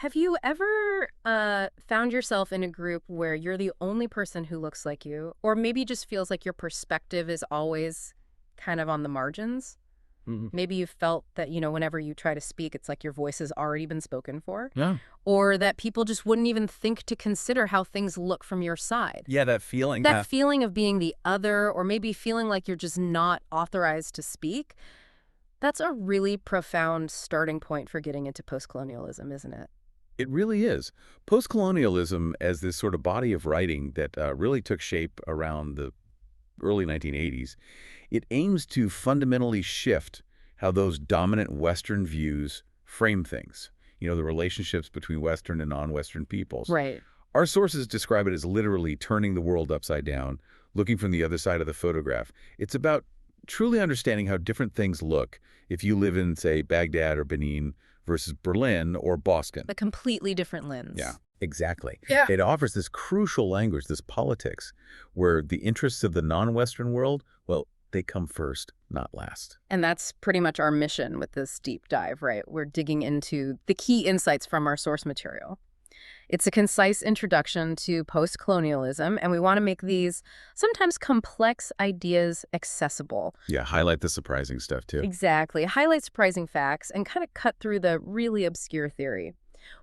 Have you ever found yourself in a group where you're the only person who looks like you, or maybe just feels like your perspective is always kind of on the margins? Mhm. Maybe you felt that, whenever you try to speak, it's like your voice has already been spoken for, Yeah. or that people just wouldn't even think to consider how things look from your side. Yeah, that feeling. That feeling of being the other, or maybe feeling like you're just not authorized to speak, that's a really profound starting point for getting into postcolonialism, isn't it? It really is. Postcolonialism as this sort of body of writing that really took shape around the early 1980s, it aims to fundamentally shift how those dominant Western views frame things. The relationships between Western and non-Western peoples. Right. Our sources describe it as literally turning the world upside down, looking from the other side of the photograph. It's about truly understanding how different things look if you live in, say, Baghdad or Benin versus Berlin or Boston. A completely different lens. Yeah, exactly. Yeah. It offers this crucial language, this politics, where the interests of the non-Western world, well, they come first, not last. And that's pretty much our mission with this deep dive, right? We're digging into the key insights from our source material. It's a concise introduction to post-colonialism, and we want to make these sometimes complex ideas accessible. Yeah, highlight the surprising stuff, too. Exactly. Highlight surprising facts and kind of cut through the really obscure theory.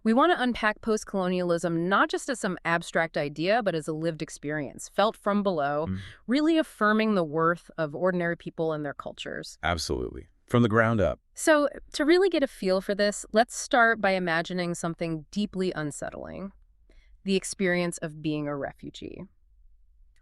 We want to unpack post-colonialism not just as some abstract idea, but as a lived experience, felt from below, Mm, really affirming the worth of ordinary people and their cultures. absolutely. From the ground up. So, to really get a feel for this, let's start by imagining something deeply unsettling: the experience of being a refugee.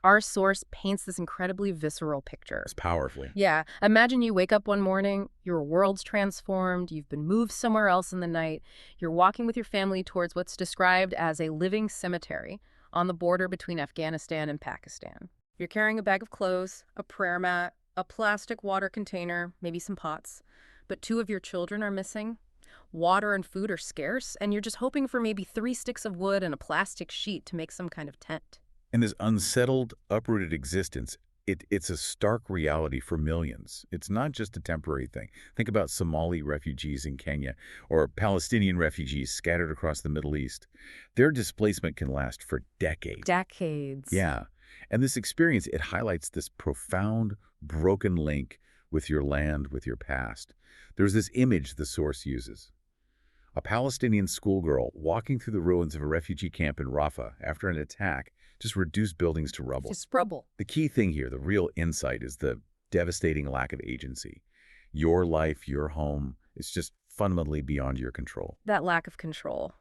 Our source paints this incredibly visceral picture. It's powerfully. Yeah, imagine you wake up one morning, your world's transformed, you've been moved somewhere else in the night, you're walking with your family towards what's described as a living cemetery on the border between Afghanistan and Pakistan. You're carrying a bag of clothes, a prayer mat, a plastic water container, maybe some pots, but two of your children are missing. Water and food are scarce, and you're just hoping for maybe 3 sticks of wood and a plastic sheet to make some kind of tent. And this unsettled, uprooted existence, it's a stark reality for millions. It's not just a temporary thing. Think about Somali refugees in Kenya or Palestinian refugees scattered across the Middle East. Their displacement can last for decades. Decades. Yeah. And this experience, it highlights this profound, broken link with your land, with your past. There's this image the source uses. A Palestinian schoolgirl walking through the ruins of a refugee camp in Rafah after an attack just reduced buildings to rubble. Just rubble. The key thing here, the real insight, is the devastating lack of agency. Your life, your home, is just fundamentally beyond your control. That lack of control,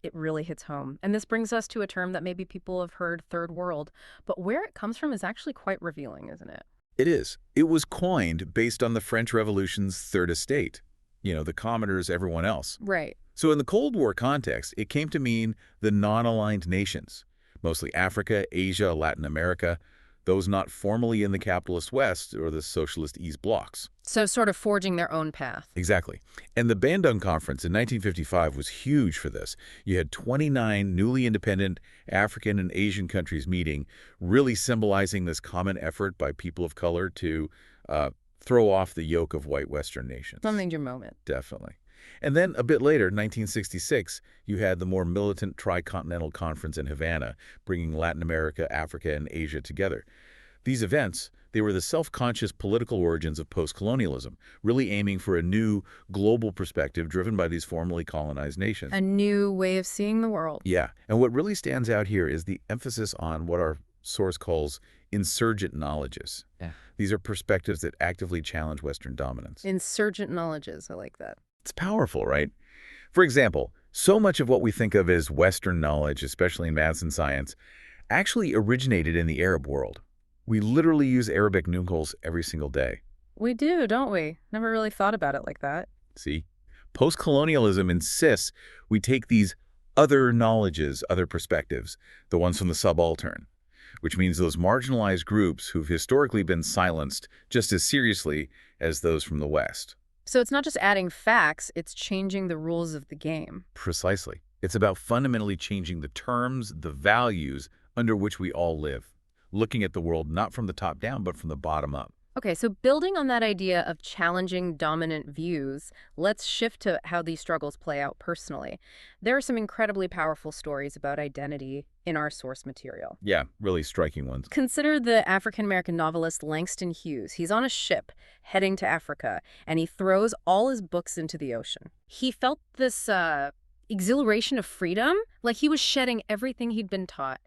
it really hits home. And this brings us to a term that maybe people have heard, third world, but where it comes from is actually quite revealing, isn't it? It is. It was coined based on the French Revolution's Third Estate. The commoners, everyone else. Right. So in the Cold War context, it came to mean the non-aligned nations, mostly Africa, Asia, Latin America, those not formally in the capitalist West or the socialist East blocs. So sort of forging their own path. Exactly. And the Bandung Conference in 1955 was huge for this. You had 29 newly independent African and Asian countries meeting, really symbolizing this common effort by people of color to throw off the yoke of white Western nations. Some major moment. Definitely. And then a bit later, 1966, you had the more militant Tricontinental Conference in Havana, bringing Latin America, Africa, and Asia together. These events, they were the self-conscious political origins of post-colonialism, really aiming for a new global perspective driven by these formerly colonized nations. A new way of seeing the world. Yeah, and what really stands out here is the emphasis on what our source calls insurgent knowledges. Yeah. These are perspectives that actively challenge Western dominance. Insurgent knowledges. I like that. It's powerful, right? For example, so much of what we think of as Western knowledge, especially in maths and science, actually originated in the Arab world. We literally use Arabic numerals every single day. We do, don't we? Never really thought about it like that. See? Post-colonialism insists we take these other knowledges, other perspectives, the ones from the subaltern, which means those marginalized groups who've historically been silenced just as seriously as those from the West. So it's not just adding facts, it's changing the rules of the game. Precisely. It's about fundamentally changing the terms, the values under which we all live, looking at the world not from the top down, but from the bottom up. Okay, so building on that idea of challenging dominant views, let's shift to how these struggles play out personally. There are some incredibly powerful stories about identity in our source material. Yeah, really striking ones. Consider the African-American novelist Langston Hughes. He's on a ship heading to Africa, and he throws all his books into the ocean. He felt this exhilaration of freedom, like he was shedding everything he'd been taught,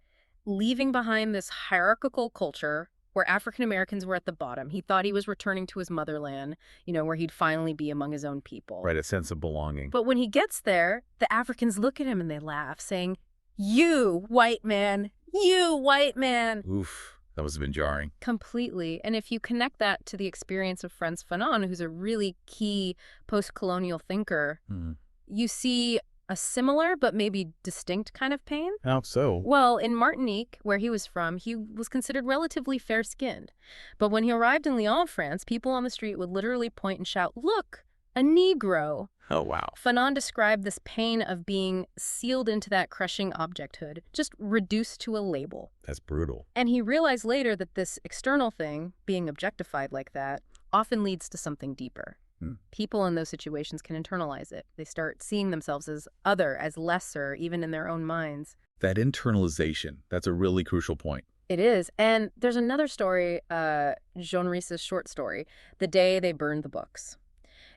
leaving behind this hierarchical culture where African Americans were at the bottom. He thought he was returning to his motherland, where he'd finally be among his own people. Right, a sense of belonging. But when he gets there, the Africans look at him and they laugh, saying, "You, white man, you, white man." Oof, that must have been jarring. Completely. And if you connect that to the experience of Frantz Fanon, who's a really key post-colonial thinker, you see a similar but maybe distinct kind of pain. How so? Well, in Martinique, where he was from, he was considered relatively fair-skinned. But when he arrived in Lyon, France, people on the street would literally point and shout, "Look, a Negro." Oh, wow. Fanon described this pain of being sealed into that crushing objecthood, just reduced to a label. That's brutal. And he realized later that this external thing, being objectified like that, often leads to something deeper. People in those situations can internalize it. They start seeing themselves as other, as lesser, even in their own minds. That internalization, that's a really crucial point. It is. And there's another story, Jean Ries's short story, "The Day They Burned the Books."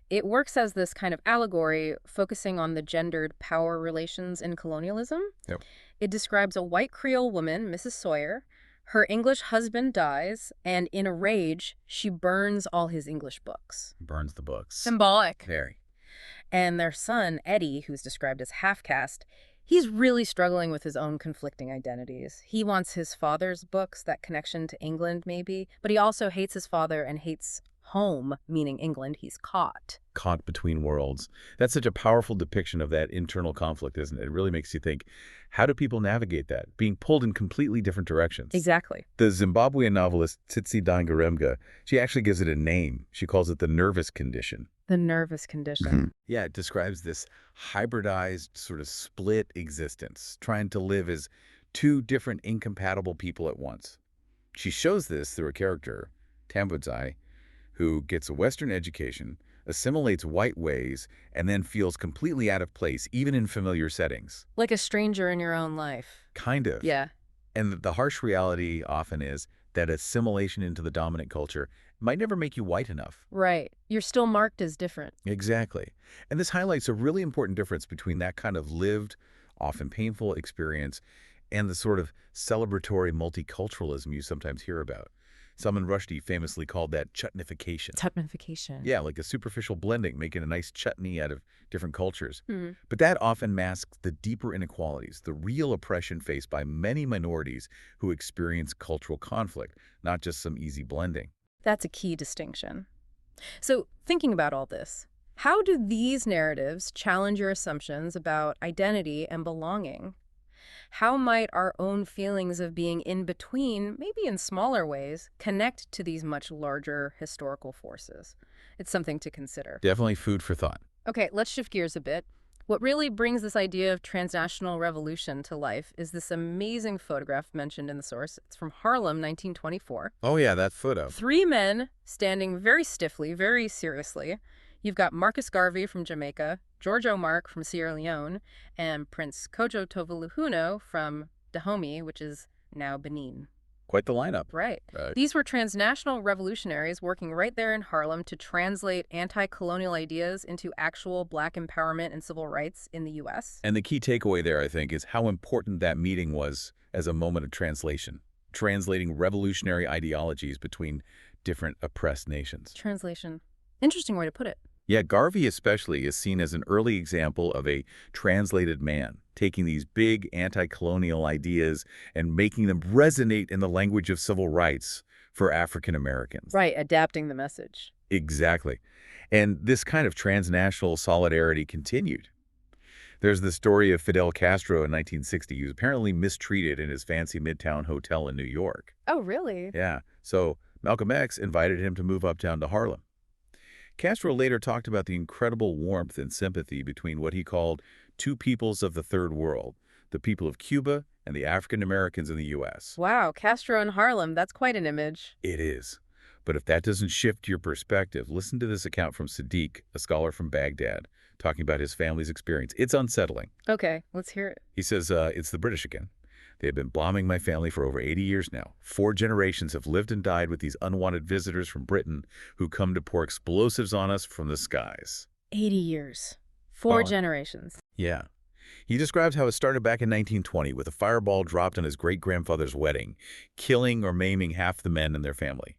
It works as this kind of allegory focusing on the gendered power relations in colonialism. Yep. It describes a white Creole woman, Mrs. Sawyer. Her English husband dies, and in a rage, she burns all his English books. Burns the books. Symbolic. Very. And their son, Eddie, who's described as half-caste, he's really struggling with his own conflicting identities. He wants his father's books, that connection to England maybe, but he also hates his father and hates home, meaning England. He's caught. Caught between worlds. That's such a powerful depiction of that internal conflict, isn't it? It really makes you think, how do people navigate that? Being pulled in completely different directions. Exactly. The Zimbabwean novelist Tsitsi Dangarembga, she actually gives it a name. She calls it the nervous condition. The nervous condition. Yeah, it describes this hybridized, sort of split existence, trying to live as two different incompatible people at once. She shows this through a character, Tambudzai, who gets a Western education, assimilates white ways, and then feels completely out of place, even in familiar settings. Like a stranger in your own life. Kind of. Yeah. And the harsh reality often is that assimilation into the dominant culture might never make you white enough. Right. You're still marked as different. Exactly. And this highlights a really important difference between that kind of lived, often painful experience and the sort of celebratory multiculturalism you sometimes hear about. Salman Rushdie famously called that chutnification. Chutnification. Yeah, like a superficial blending, making a nice chutney out of different cultures. But that often masks the deeper inequalities, the real oppression faced by many minorities who experience cultural conflict, not just some easy blending. That's a key distinction. So, thinking about all this, how do these narratives challenge your assumptions about identity and belonging? How might our own feelings of being in between, maybe in smaller ways, connect to these much larger historical forces? It's something to consider. Definitely food for thought. Okay, let's shift gears a bit. What really brings this idea of transnational revolution to life is this amazing photograph mentioned in the source. It's from Harlem, 1924. Oh yeah, that photo. 3 men standing very stiffly, very seriously. You've got Marcus Garvey from Jamaica, George O'Mark from Sierra Leone, and Prince Kojo Tovuluhuno from Dahomey, which is now Benin. Quite the lineup. Right. These were transnational revolutionaries working right there in Harlem to translate anti-colonial ideas into actual Black empowerment and civil rights in the U.S. And the key takeaway there, I think, is how important that meeting was as a moment of translation, translating revolutionary ideologies between different oppressed nations. Translation. Interesting way to put it. Yeah, Garvey especially is seen as an early example of a translated man, taking these big anti-colonial ideas and making them resonate in the language of civil rights for African Americans. Right, adapting the message. Exactly. And this kind of transnational solidarity continued. There's the story of Fidel Castro in 1960. He was apparently mistreated in his fancy Midtown hotel in New York. Oh, really? Yeah, so Malcolm X invited him to move uptown to Harlem. Castro later talked about the incredible warmth and sympathy between what he called two peoples of the Third World, the people of Cuba and the African Americans in the U.S. Wow, Castro in Harlem, that's quite an image. It is. But if that doesn't shift your perspective, listen to this account from Sadiq, a scholar from Baghdad, talking about his family's experience. It's unsettling. Okay, let's hear it. He says, it's the British again. They have been bombing my family for over 80 years now. 4 generations have lived and died with these unwanted visitors from Britain who come to pour explosives on us from the skies. 80 years. 4 Well, generations. Yeah. He describes how it started back in 1920 with a fireball dropped on his great-grandfather's wedding, killing or maiming half the men in their family.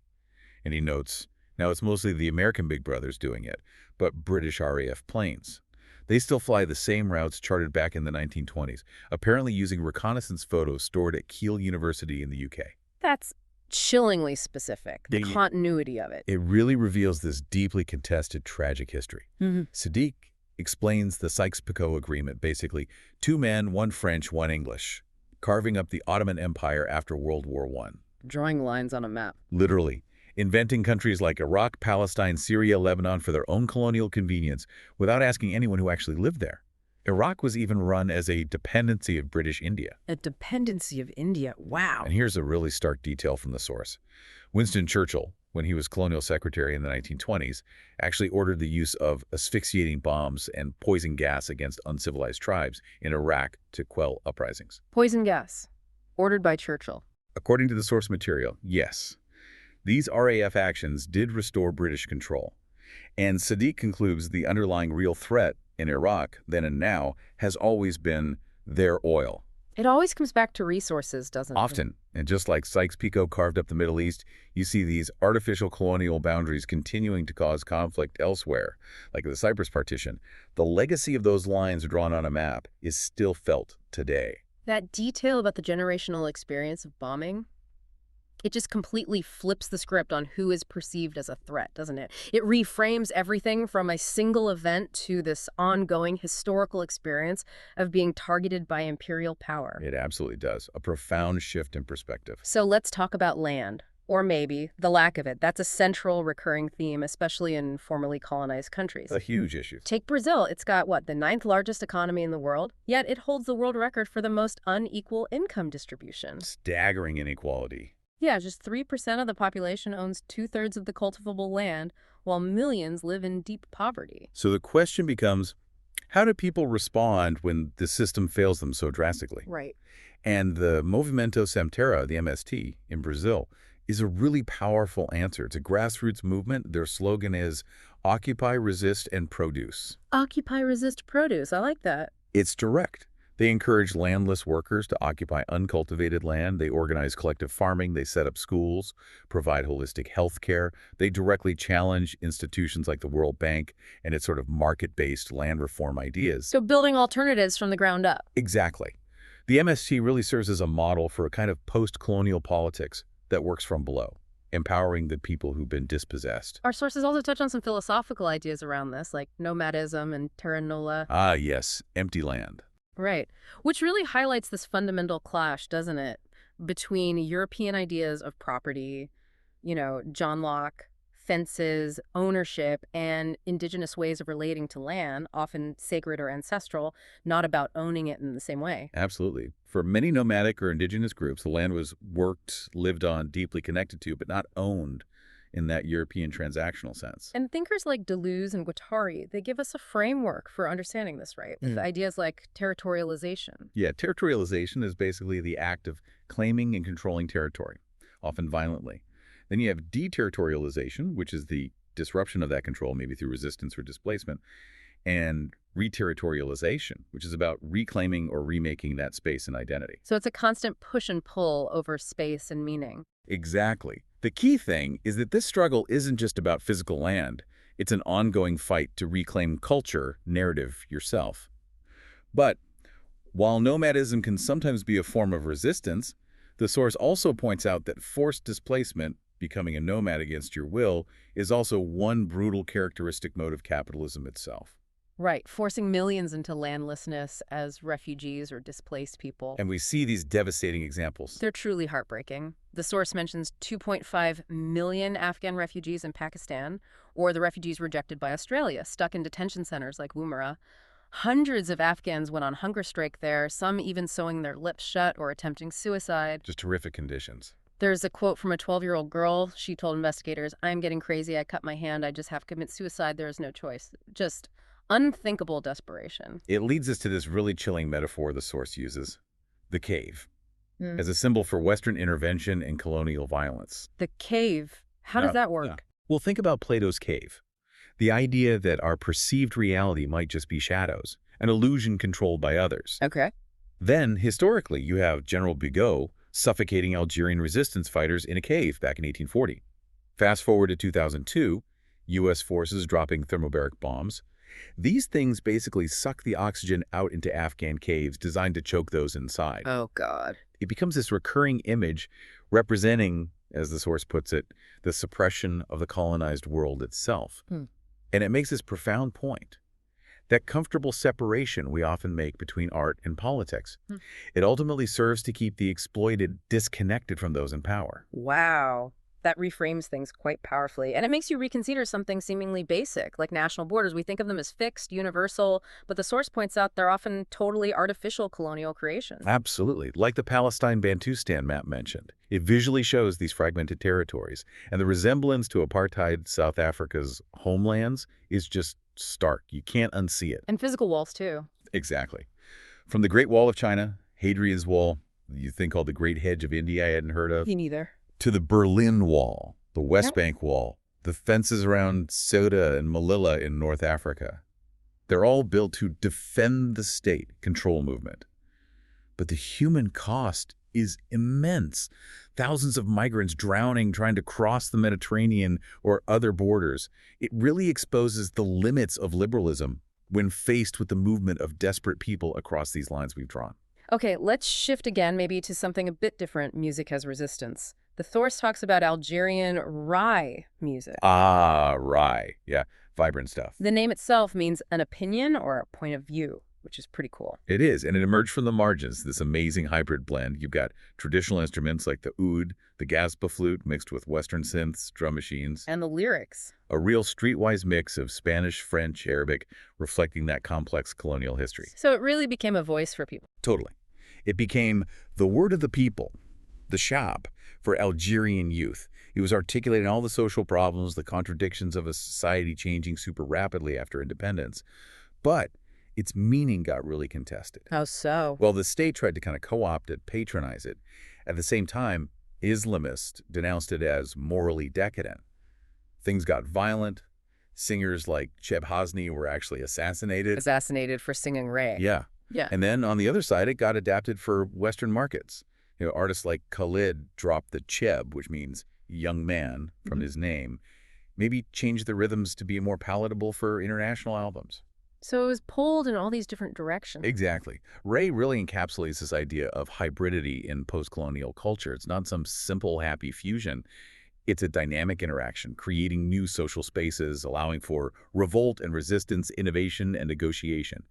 And he notes, now it's mostly the American big brothers doing it, but British RAF planes. They still fly the same routes charted back in the 1920s, apparently using reconnaissance photos stored at Keele University in the UK. That's chillingly specific, the Yeah. continuity of it. It really reveals this deeply contested, tragic history. Sadiq explains the Sykes-Picot Agreement, basically 2 men, 1 French, 1 English, carving up the Ottoman Empire after World War I. Drawing lines on a map. Literally, inventing countries like Iraq, Palestine, Syria, Lebanon for their own colonial convenience without asking anyone who actually lived there. Iraq was even run as a dependency of British India. A dependency of India. Wow. And here's a really stark detail from the source. Winston Churchill, when he was colonial secretary in the 1920s, actually ordered the use of asphyxiating bombs and poison gas against uncivilized tribes in Iraq to quell uprisings. Poison gas. Ordered by Churchill. According to the source material, yes. These RAF actions did restore British control. And Sadiq concludes the underlying real threat in Iraq, then and now, has always been their oil. It always comes back to resources, doesn't it? Often, and just like Sykes-Picot carved up the Middle East, you see these artificial colonial boundaries continuing to cause conflict elsewhere, like the Cyprus partition. The legacy of those lines drawn on a map is still felt today. That detail about the generational experience of bombing, it just completely flips the script on who is perceived as a threat, doesn't it? It reframes everything from a single event to this ongoing historical experience of being targeted by imperial power. It absolutely does. A profound shift in perspective. So let's talk about land, or maybe the lack of it. That's a central recurring theme, especially in formerly colonized countries. A huge issue. Take Brazil. It's got, what, the 9th largest economy in the world, yet it holds the world record for the most unequal income distribution. Staggering inequality. Yeah, just 3% of the population owns 2/3 of the cultivable land, while millions live in deep poverty. So the question becomes, how do people respond when the system fails them so drastically? Right. And the Movimento Sem Terra, the MST, in Brazil, is a really powerful answer. It's a grassroots movement. Their slogan is Occupy, Resist, and Produce. Occupy, resist, produce. I like that. It's direct. They encourage landless workers to occupy uncultivated land. They organize collective farming. They set up schools, provide holistic health care. They directly challenge institutions like the World Bank and its sort of market-based land reform ideas. So building alternatives from the ground up. Exactly. The MST really serves as a model for a kind of post-colonial politics that works from below, empowering the people who've been dispossessed. Our sources also touch on some philosophical ideas around this, like nomadism and terra nullius. Ah, yes, empty land. Right. Which really highlights this fundamental clash, doesn't it, between European ideas of property, John Locke, fences, ownership, and indigenous ways of relating to land, often sacred or ancestral, not about owning it in the same way. Absolutely. For many nomadic or indigenous groups, the land was worked, lived on, deeply connected to, but not owned in that European transactional sense. And thinkers like Deleuze and Guattari, they give us a framework for understanding this, right? With ideas like territorialization. Yeah, territorialization is basically the act of claiming and controlling territory, often violently. Then you have deterritorialization, which is the disruption of that control, maybe through resistance or displacement, and reterritorialization, which is about reclaiming or remaking that space and identity. So it's a constant push and pull over space and meaning. Exactly. The key thing is that this struggle isn't just about physical land. It's an ongoing fight to reclaim culture, narrative, yourself. But while nomadism can sometimes be a form of resistance, the source also points out that forced displacement, becoming a nomad against your will, is also one brutal characteristic mode of capitalism itself. Right, forcing millions into landlessness as refugees or displaced people. And we see these devastating examples. They're truly heartbreaking. The source mentions 2.5 million Afghan refugees in Pakistan, or the refugees rejected by Australia, stuck in detention centers like Woomera. Hundreds of Afghans went on hunger strike there, some even sewing their lips shut or attempting suicide. Just horrific conditions. There's a quote from a 12-year-old girl. She told investigators, "I'm getting crazy. I cut my hand. I just have to commit suicide. There is no choice." Just unthinkable desperation. It leads us to this really chilling metaphor the source uses, the cave, Mm. as a symbol for Western intervention and colonial violence. The cave. How does Yeah, that yeah. work? Well, think about Plato's cave. The idea that our perceived reality might just be shadows, an illusion controlled by others. Okay. Then, historically, you have General Bigot suffocating Algerian resistance fighters in a cave back in 1840. Fast forward to 2002, U.S. forces dropping thermobaric bombs. These things basically suck the oxygen out into Afghan caves designed to choke those inside. Oh, God. It becomes this recurring image representing, as the source puts it, the suppression of the colonized world itself. Hmm. And it makes this profound point. That comfortable separation we often make between art and politics. Hmm. It ultimately serves to keep the exploited disconnected from those in power. Wow. That reframes things quite powerfully. And it makes you reconsider something seemingly basic, like national borders. We think of them as fixed, universal, but the source points out they're often totally artificial colonial creations. Absolutely. Like the Palestine Bantustan map mentioned. It visually shows these fragmented territories, and the resemblance to apartheid South Africa's homelands is just stark. You can't unsee it. And physical walls, too. Exactly. From the Great Wall of China, Hadrian's Wall, you think called the Great Hedge of India I hadn't heard of, Me neither. to the Berlin Wall, the West Yep. Bank Wall, the fences around Ceuta and Melilla in North Africa. They're all built to defend the state control movement. But the human cost is immense. Thousands of migrants drowning trying to cross the Mediterranean or other borders. It really exposes the limits of liberalism when faced with the movement of desperate people across these lines we've drawn. Okay, let's shift again maybe to something a bit different, music as resistance. The source talks about Algerian Rai music. Ah, right. Yeah, vibrant stuff. The name itself means an opinion or a point of view, which is pretty cool. It is, and it emerged from the margins, this amazing hybrid blend. You've got traditional instruments like the oud, the gaspa flute mixed with Western synths, drum machines. And the lyrics. A real streetwise mix of Spanish, French, Arabic, reflecting that complex colonial history. So it really became a voice for people. Totally. It became the word of the people, the shab, for Algerian youth. It was articulating all the social problems, the contradictions of a society changing super rapidly after independence. But its meaning got really contested. How so? Well, the state tried to kind of co-opt it, patronize it. At the same time, Islamists denounced it as morally decadent. Things got violent. Singers like Cheb Hasni were actually assassinated. Assassinated for singing Ray. Yeah. Yeah. And then on the other side, it got adapted for Western markets. Artists like Khalid dropped the Cheb, which means young man, from his name, maybe changed the rhythms to be more palatable for international albums. So it was pulled in all these different directions. Exactly. Ray really encapsulates this idea of hybridity in post-colonial culture. It's not some simple, happy fusion. It's a dynamic interaction, creating new social spaces, allowing for revolt and resistance, innovation and negotiation.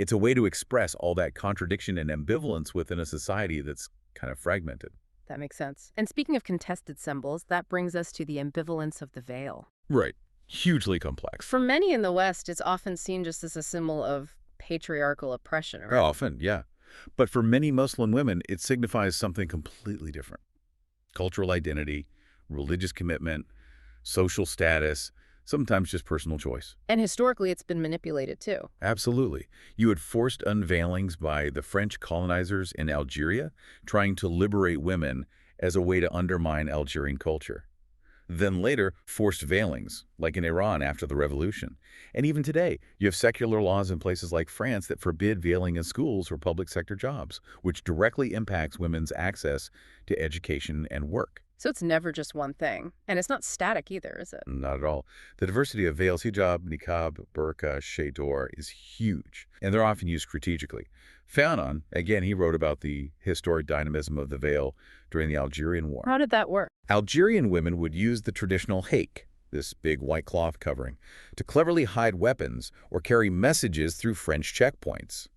It's a way to express all that contradiction and ambivalence within a society that's kind of fragmented. That makes sense. And speaking of contested symbols, that brings us to the ambivalence of the veil. Right. Hugely complex. For many in the West, it's often seen just as a symbol of patriarchal oppression. Right? Often, yeah. But for many Muslim women, it signifies something completely different. Cultural identity, religious commitment, social status, sometimes just personal choice. And historically, it's been manipulated too. Absolutely. You had forced unveilings by the French colonizers in Algeria, trying to liberate women as a way to undermine Algerian culture. Then later, forced veilings, like in Iran after the revolution. And even today, you have secular laws in places like France that forbid veiling in schools or public sector jobs, which directly impacts women's access to education and work. So it's never just one thing. And it's not static either, is it? Not at all. The diversity of veils, hijab, niqab, burqa, shador is huge, and they're often used strategically. Fanon, again, he wrote about the historic dynamism of the veil during the Algerian War. How did that work? Algerian women would use the traditional hake, this big white cloth covering, to cleverly hide weapons or carry messages through French checkpoints.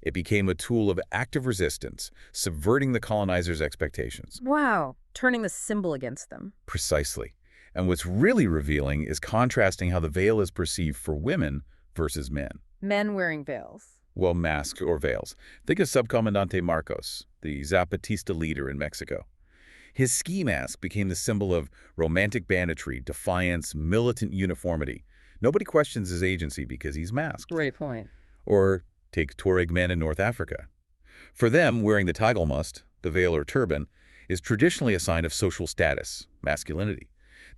It became a tool of active resistance, subverting the colonizers' expectations. Wow. Turning the symbol against them. Precisely. And what's really revealing is contrasting how the veil is perceived for women versus men. Men wearing veils. Well, masks or veils. Think of Subcomandante Marcos, the Zapatista leader in Mexico. His ski mask became the symbol of romantic banditry, defiance, militant uniformity. Nobody questions his agency because he's masked. Great point. Or take Tuareg men in North Africa. For them, wearing the tagalmust, the veil or turban, is traditionally a sign of social status, masculinity.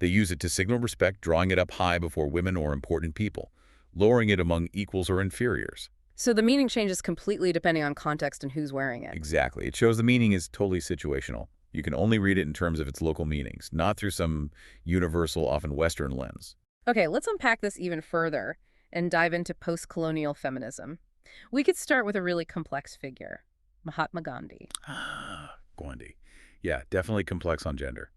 They use it to signal respect, drawing it up high before women or important people, lowering it among equals or inferiors. So the meaning changes completely depending on context and who's wearing it. Exactly. It shows the meaning is totally situational. You can only read it in terms of its local meanings, not through some universal, often Western lens. Okay, let's unpack this even further and dive into post-colonial feminism. We could start with a really complex figure, Mahatma Gandhi. Gandhi. Yeah, definitely complex on gender.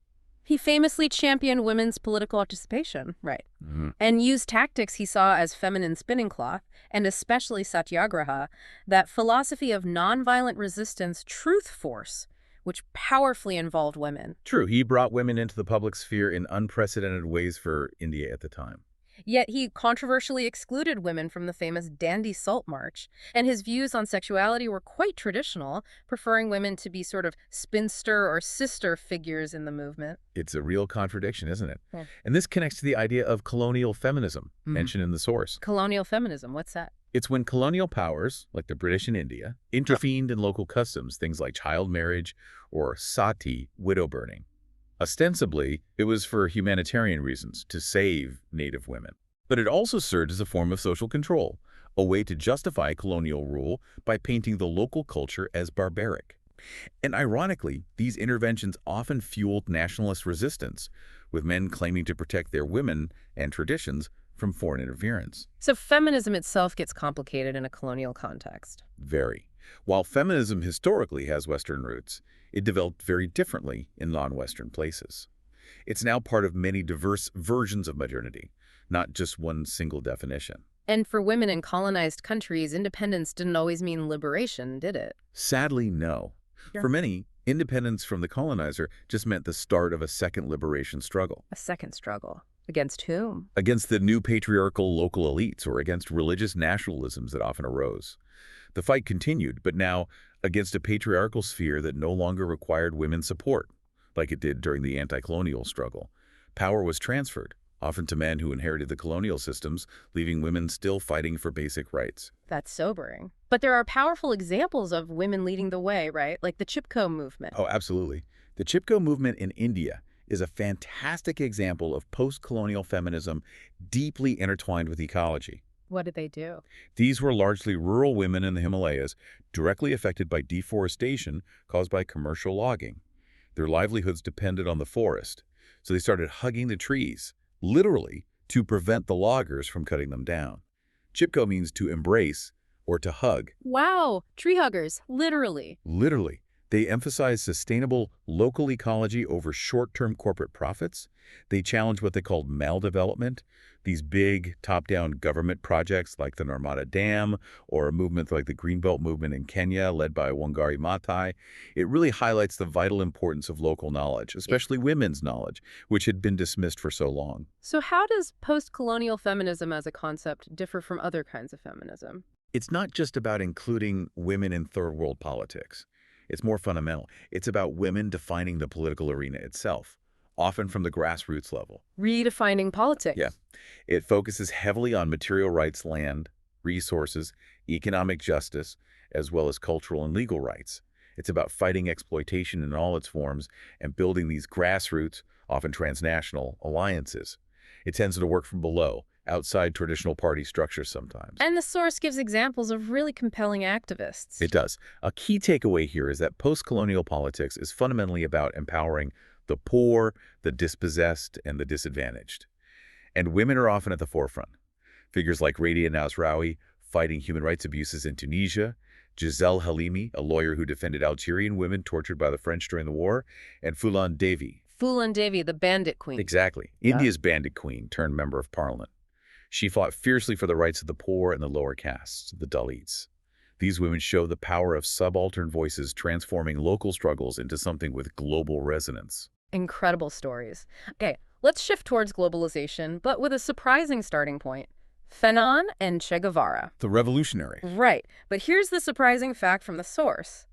He famously championed women's political participation, right, Mhm. and used tactics he saw as feminine spinning cloth, and especially satyagraha, that philosophy of nonviolent resistance truth force, which powerfully involved women. True, he brought women into the public sphere in unprecedented ways for India at the time. Yet he controversially excluded women from the famous Dandi Salt March, and his views on sexuality were quite traditional, preferring women to be sort of spinster or sister figures in the movement. It's a real contradiction, isn't it? Yeah. And this connects to the idea of colonial feminism, mentioned in the source. Colonial feminism, what's that? It's when colonial powers, like the British in India, intervened in local customs, things like child marriage or sati, widow burning. Ostensibly, it was for humanitarian reasons, to save Native women. But it also served as a form of social control, a way to justify colonial rule by painting the local culture as barbaric. And ironically, these interventions often fueled nationalist resistance, with men claiming to protect their women and traditions from foreign interference. So feminism itself gets complicated in a colonial context. Very. While feminism historically has Western roots, it developed very differently in non-Western places. It's now part of many diverse versions of modernity, not just one single definition. And for women in colonized countries, independence didn't always mean liberation, did it? Sadly, no. Sure. For many, independence from the colonizer just meant the start of a second liberation struggle. A second struggle. Against whom? Against the new patriarchal local elites or against religious nationalisms that often arose. The fight continued, but now against a patriarchal sphere that no longer required women's support, like it did during the anti-colonial struggle. Power was transferred, often to men who inherited the colonial systems, leaving women still fighting for basic rights. That's sobering. But there are powerful examples of women leading the way, right? Like the Chipko movement. Oh, absolutely. The Chipko movement in India is a fantastic example of post-colonial feminism deeply intertwined with ecology. What did they do? These were largely rural women in the Himalayas, directly affected by deforestation caused by commercial logging. Their livelihoods depended on the forest, so they started hugging the trees, literally, to prevent the loggers from cutting them down. Chipko means to embrace or to hug. Wow, tree huggers, literally. Literally. They emphasize sustainable local ecology over short-term corporate profits. They challenge what they called maldevelopment, these big top-down government projects like the Narmada Dam or a movement like the Greenbelt movement in Kenya led by Wangari Maathai. It really highlights the vital importance of local knowledge, especially women's knowledge, which had been dismissed for so long. So how does post-colonial feminism as a concept differ from other kinds of feminism? It's not just about including women in third world politics. It's more fundamental. It's about women defining the political arena itself, often from the grassroots level. Redefining politics. Yeah. It focuses heavily on material rights, land, resources, economic justice, as well as cultural and legal rights. It's about fighting exploitation in all its forms and building these grassroots, often transnational, alliances. It tends to work from below, outside traditional party structures sometimes. And the source gives examples of really compelling activists. It does. A key takeaway here is that post-colonial politics is fundamentally about empowering the poor, the dispossessed, and the disadvantaged. And women are often at the forefront. Figures like Radia Nasraoui fighting human rights abuses in Tunisia, Giselle Halimi, a lawyer who defended Algerian women tortured by the French during the war, and Fulan Devi. Fulan Devi, the bandit queen. Exactly. India's bandit queen turned member of parliament. She fought fiercely for the rights of the poor and the lower castes, the Dalits. These women show the power of subaltern voices transforming local struggles into something with global resonance. Incredible stories. Okay, let's shift towards globalization, but with a surprising starting point. Fanon and Che Guevara. The revolutionary. Right, but here's the surprising fact from the source.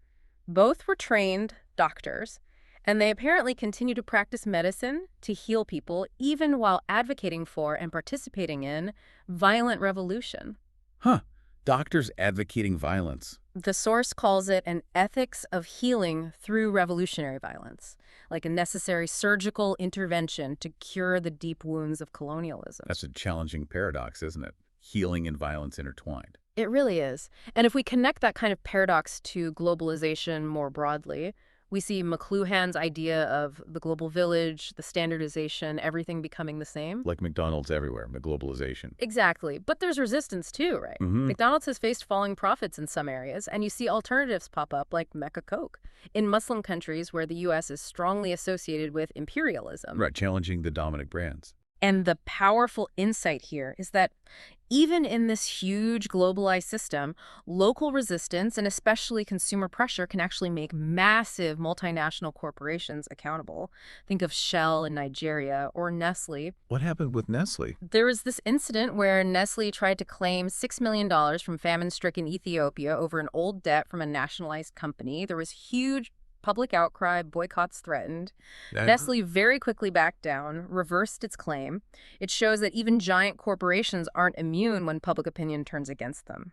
Both were trained doctors, And they apparently continue to practice medicine to heal people, even while advocating for and participating in violent revolution. Huh. Doctors advocating violence. The source calls it an ethics of healing through revolutionary violence, like a necessary surgical intervention to cure the deep wounds of colonialism. That's a challenging paradox, isn't it? Healing and violence intertwined. It really is. And if we connect that kind of paradox to globalization more broadly, we see McLuhan's idea of the global village, the standardization, everything becoming the same. Like McDonald's everywhere, globalization. Exactly. But there's resistance too, right? Mm-hmm. McDonald's has faced falling profits in some areas, and you see alternatives pop up like Mecca Coke in Muslim countries where the U.S. is strongly associated with imperialism. Right, challenging the dominant brands. And the powerful insight here is that even in this huge globalized system, local resistance and especially consumer pressure can actually make massive multinational corporations accountable. Think of Shell in Nigeria or Nestle. What happened with Nestle? There was this incident where Nestle tried to claim $6 million from famine-stricken Ethiopia over an old debt from a nationalized company. There was huge public outcry, boycotts threatened. Nestle very quickly backed down, reversed its claim. It shows that even giant corporations aren't immune when public opinion turns against them.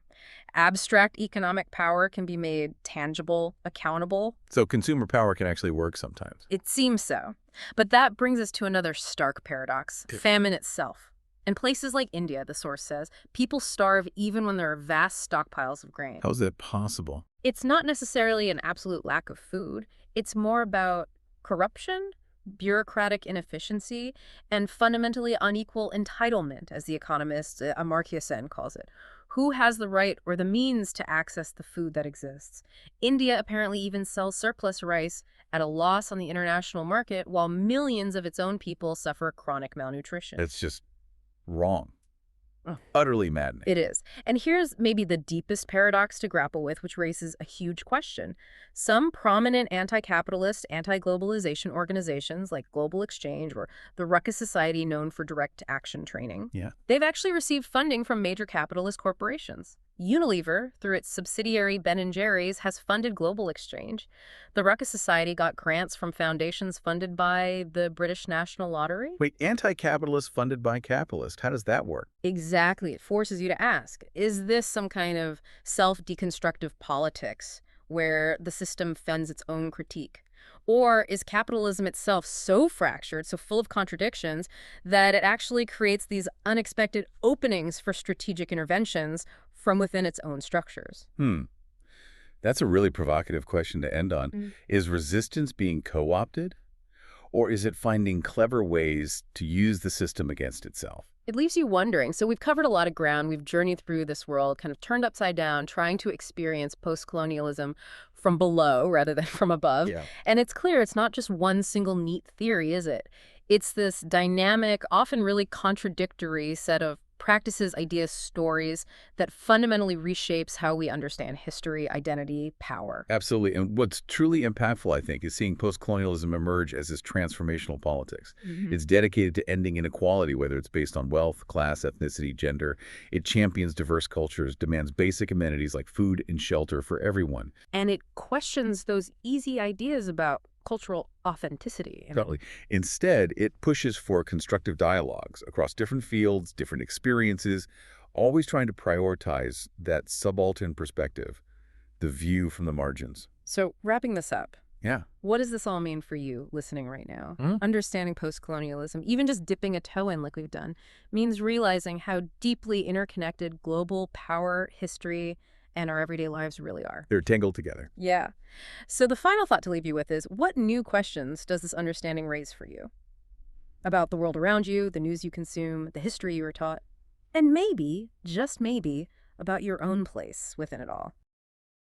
Abstract economic power can be made tangible, accountable. So consumer power can actually work sometimes. It seems so. But that brings us to another stark paradox, famine itself. In places like India, the source says, people starve even when there are vast stockpiles of grain. How is that possible? It's not necessarily an absolute lack of food. It's more about corruption, bureaucratic inefficiency, and fundamentally unequal entitlement, as the economist Amartya Sen calls it. Who has the right or the means to access the food that exists? India apparently even sells surplus rice at a loss on the international market, while millions of its own people suffer chronic malnutrition. It's just wrong. Oh. Utterly maddening. It is. And here's maybe the deepest paradox to grapple with, which raises a huge question. Some prominent anti-capitalist, anti-globalization organizations like Global Exchange or the Ruckus Society, known for direct action training, they've actually received funding from major capitalist corporations. Unilever, through its subsidiary Ben & Jerry's, has funded Global Exchange. The Ruckus Society got grants from foundations funded by the British National Lottery. Wait, anti-capitalist funded by capitalist. How does that work? Exactly. It forces you to ask, is this some kind of self-deconstructive politics where the system funds its own critique? Or is capitalism itself so fractured, so full of contradictions, that it actually creates these unexpected openings for strategic interventions from within its own structures? That's a really provocative question to end on. Is resistance being co-opted? Or is it finding clever ways to use the system against itself? It leaves you wondering. So we've covered a lot of ground. We've journeyed through this world, kind of turned upside down, trying to experience post-colonialism from below rather than from above. And it's clear it's not just one single neat theory, is it? It's this dynamic, often really contradictory set of practices, ideas, stories that fundamentally reshapes how we understand history, identity, power. Absolutely. And what's truly impactful, I think, is seeing post-colonialism emerge as this transformational politics. It's dedicated to ending inequality, whether it's based on wealth, class, ethnicity, gender. It champions diverse cultures, demands basic amenities like food and shelter for everyone. And it questions those easy ideas about cultural authenticity. Totally. Instead, it pushes for constructive dialogues across different fields, different experiences, always trying to prioritize that subaltern perspective, the view from the margins. So wrapping this up, Yeah. what does this all mean for you listening right now? Understanding post-colonialism, even just dipping a toe in like we've done, means realizing how deeply interconnected global power, history, and our everyday lives really are. They're tangled together. Yeah. So the final thought to leave you with is, what new questions does this understanding raise for you? About the world around you, the news you consume, the history you were taught, and maybe, just maybe, about your own place within it all.